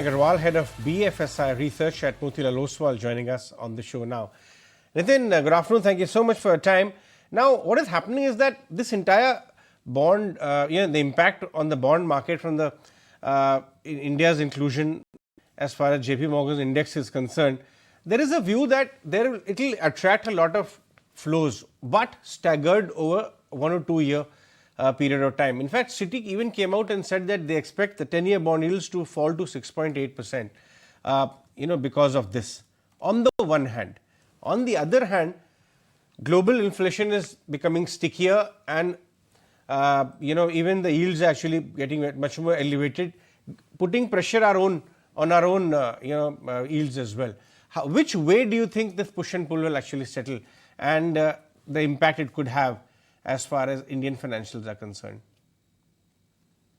Aggarwal, head of BFSI research at Motilal Oswal, joining us on the show now. Nitin, good afternoon. Thank you so much for your time. Now, what is happening is that this entire bond, the impact on the bond market from the India's inclusion as far as JP Morgan's index is concerned, there is a view that it will attract a lot of flows, but staggered over 1 or 2 year period of time. In fact, Citi even came out and said that they expect the 10-year bond yields to fall to 6.8%, because of this. On the one hand. On the other hand, global inflation is becoming stickier and, even the yields are actually getting much more elevated, putting pressure on our own, yields as well. Which way do you think this push and pull will actually settle and the impact it could have as far as Indian financials are concerned?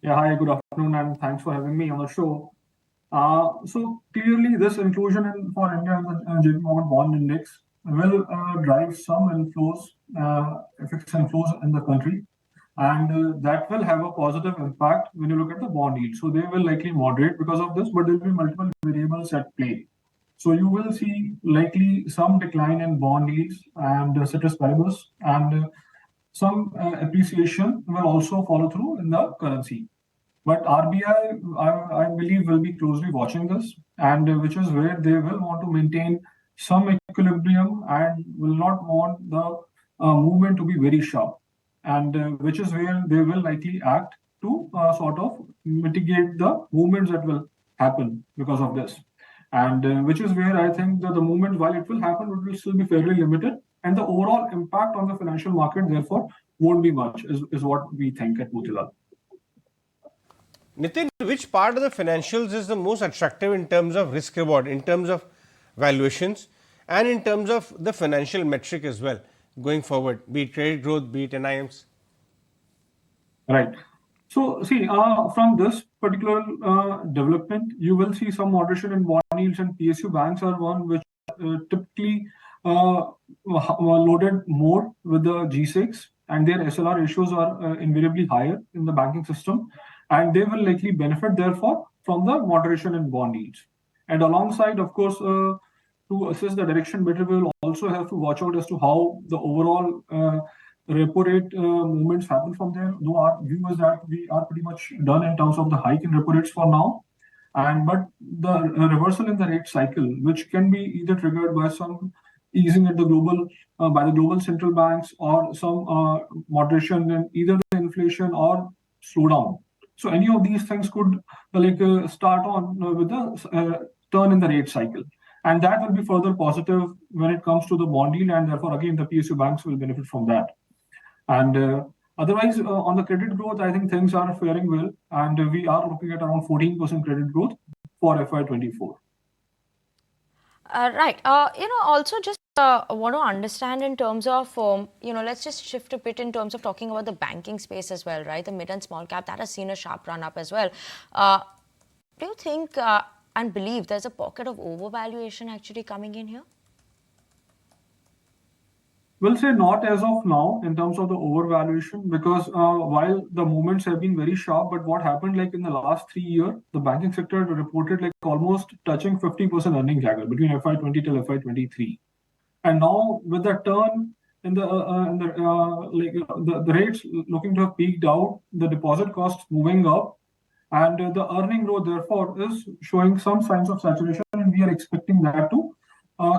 Yeah, hi, good afternoon, and thanks for having me on the show. So clearly, this inclusion for India in the JP Morgan Bond Index will drive some inflows, FX inflows in the country, and that will have a positive impact when you look at the bond yield. So they will likely moderate because of this, but there will be multiple variables at play. So you will see likely some decline in bond yields and ceteris paribus, and some appreciation will also follow through in the currency. But RBI, I believe, will be closely watching this, and which is where they will want to maintain some equilibrium and will not want the movement to be very sharp, and which is where they will likely act to sort of mitigate the movements that will happen because of this. And which is where I think that the movement, while it will happen, it will still be fairly limited, and the overall impact on the financial market, therefore, won't be much, is what we think at Motilal. Nitin, which part of the financials is the most attractive in terms of risk reward, in terms of valuations, and in terms of the financial metric as well, going forward, be it credit growth, be it NIMs? Right. So, see, from this particular development, you will see some moderation in bond yields, and PSU banks are one which typically loaded more with the G6, and their SLR ratios are invariably higher in the banking system, and they will likely benefit, therefore, from the moderation in bond yields. And alongside, of course, to assess the direction better, we will also have to watch out as to how the overall repo rate movements happen from there. Though our view is that we are pretty much done in terms of the hike in repo rates for now, but the reversal in the rate cycle, which can be either triggered by some easing at the global by the global central banks, or some moderation in either the inflation or slowdown. So any of these things could start on with the turn in the rate cycle, and that will be further positive when it comes to the bond yield, and therefore again the PSU banks will benefit from that. And otherwise, on the credit growth, I think things are faring well, and we are looking at around 14% credit growth for FY24. Right. Also just want to understand in terms of, let's just shift a bit in terms of talking about the banking space as well, right? The mid and small cap, that has seen a sharp run up as well. Do you think and believe there's a pocket of overvaluation actually coming in here? We'll say not as of now in terms of the overvaluation, because while the movements have been very sharp, but what happened in the last 3 years, the banking sector reported almost touching 50% earning CAGR between FY20 till FY23. And now with the turn in the rates looking to have peaked out, the deposit costs moving up, and the earning growth therefore is showing some signs of saturation, and we are expecting that to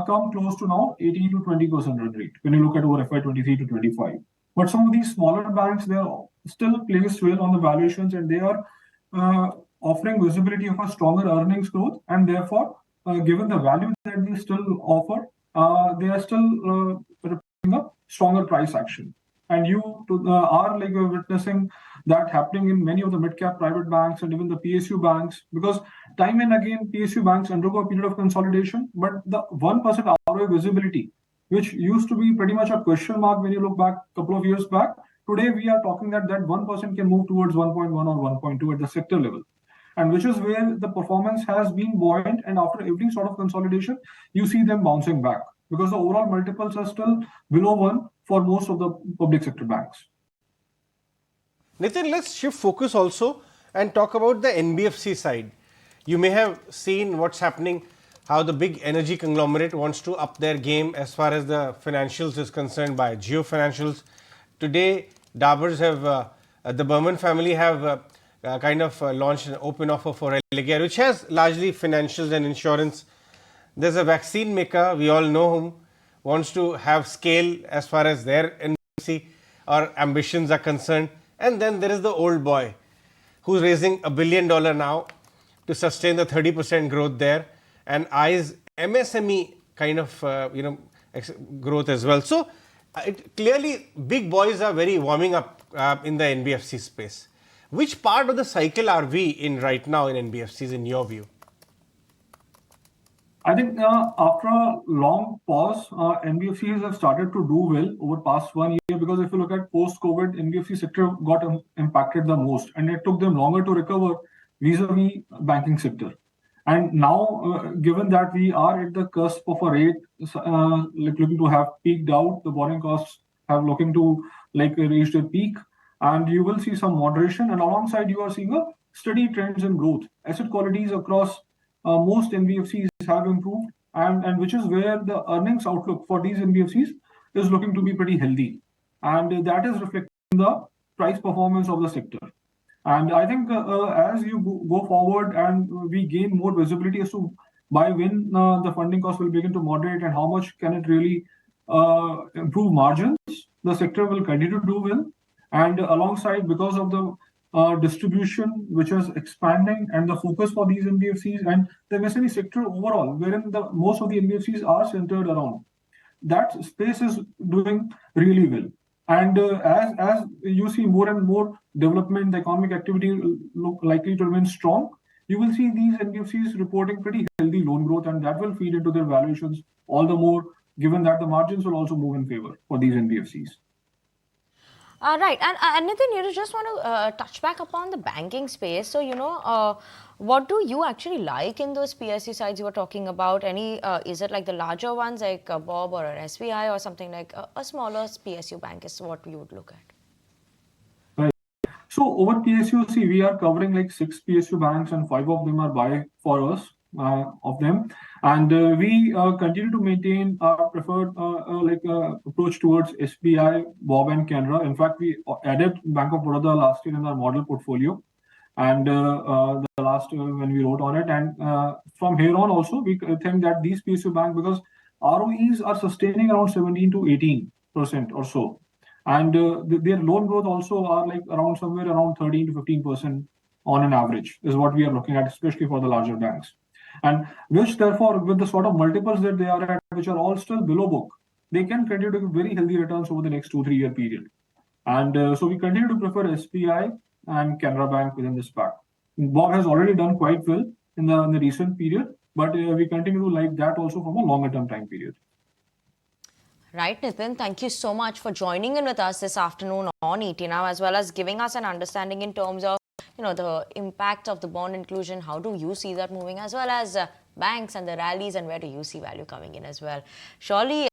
come close to now 18 to 20% run rate when you look at over FY23 to 25. But some of these smaller banks, they are still placed well on the valuations, and they are offering visibility of a stronger earnings growth, and therefore, given the value that they still offer, they are still reporting a stronger price action. And you are witnessing that happening in many of the mid-cap private banks and even the PSU banks, because time and again, PSU banks undergo a period of consolidation, but the 1% ROA visibility, which used to be pretty much a question mark when you look back a couple of years back, today we are talking that 1% can move towards 1.1 or 1.2 at the sector level. And which is where the performance has been buoyant, and after every sort of consolidation, you see them bouncing back, because the overall multiples are still below 1 for most of the public sector banks. Nitin, let's shift focus also and talk about the NBFC side. You may have seen what's happening, how the big energy conglomerate wants to up their game as far as the financials is concerned by Geo Financials. Today, Daburs have, the Berman family have launched an open offer for Eligare, which has largely financials and insurance. There's a vaccine maker, we all know whom, wants to have scale as far as their NBFC or ambitions are concerned. And then there is the old boy who's raising $1 billion now to sustain the 30% growth there and eyes MSME kind of growth as well. So, clearly big boys are very warming up in the NBFC space. Which part of the cycle are we in right now in NBFCs in your view? I think after a long pause, NBFCs have started to do well over past 1 year, because if you look at post-COVID, NBFC sector got impacted the most, and it took them longer to recover vis-a-vis banking sector. And now, given that we are at the cusp of a rate looking to have peaked out, the borrowing costs have looking to reach their peak, and you will see some moderation, and alongside you are seeing a steady trends in growth. Asset qualities across most NBFCs have improved, and which is where the earnings outlook for these NBFCs is looking to be pretty healthy, and that is reflecting the price performance of the sector. And I think as you go forward and we gain more visibility as to by when the funding cost will begin to moderate and how much can it really improve margins, the sector will continue to do well. And alongside, because of the distribution which is expanding and the focus for these NBFCs and the MSME sector overall, wherein most of the NBFCs are centered around, that space is doing really well. And as you see more and more development, the economic activity look likely to remain strong, you will see these NBFCs reporting pretty healthy loan growth, and that will feed into their valuations all the more, given that the margins will also move in favor for these NBFCs. Right, and Nitin, you just want to touch back upon the banking space. So, what do you actually like in those PSU sites you were talking about? Is it like the larger ones like Bob or an SBI, or something like a smaller PSU bank is what we would look at? Right. So over PSU, see, we are covering like 6 PSU banks, and 5 of them are buy for us of them, and we continue to maintain our preferred approach towards SBI, Bob, and Canara. In fact, we added Bank of Baroda last year in our model portfolio, and the last when we wrote on it, and from here on also we think that these PSU banks, because ROEs are sustaining around 17 to 18% or so, and their loan growth also are like around somewhere around 13 to 15% on an average is what we are looking at, especially for the larger banks. And which therefore, with the sort of multiples that they are at, which are all still below book, they can continue to give very healthy returns over the next 2-3 year period. And so we continue to prefer SBI and Canara Bank within this pack. Bob has already done quite well in the recent period, but we continue to like that also from a longer term time period. Right, Nitin, thank you so much for joining in with us this afternoon on ET Now, as well as giving us an understanding in terms of the impact of the bond inclusion. How do you see that moving, as well as banks and the rallies, and where do you see value coming in as well? Surely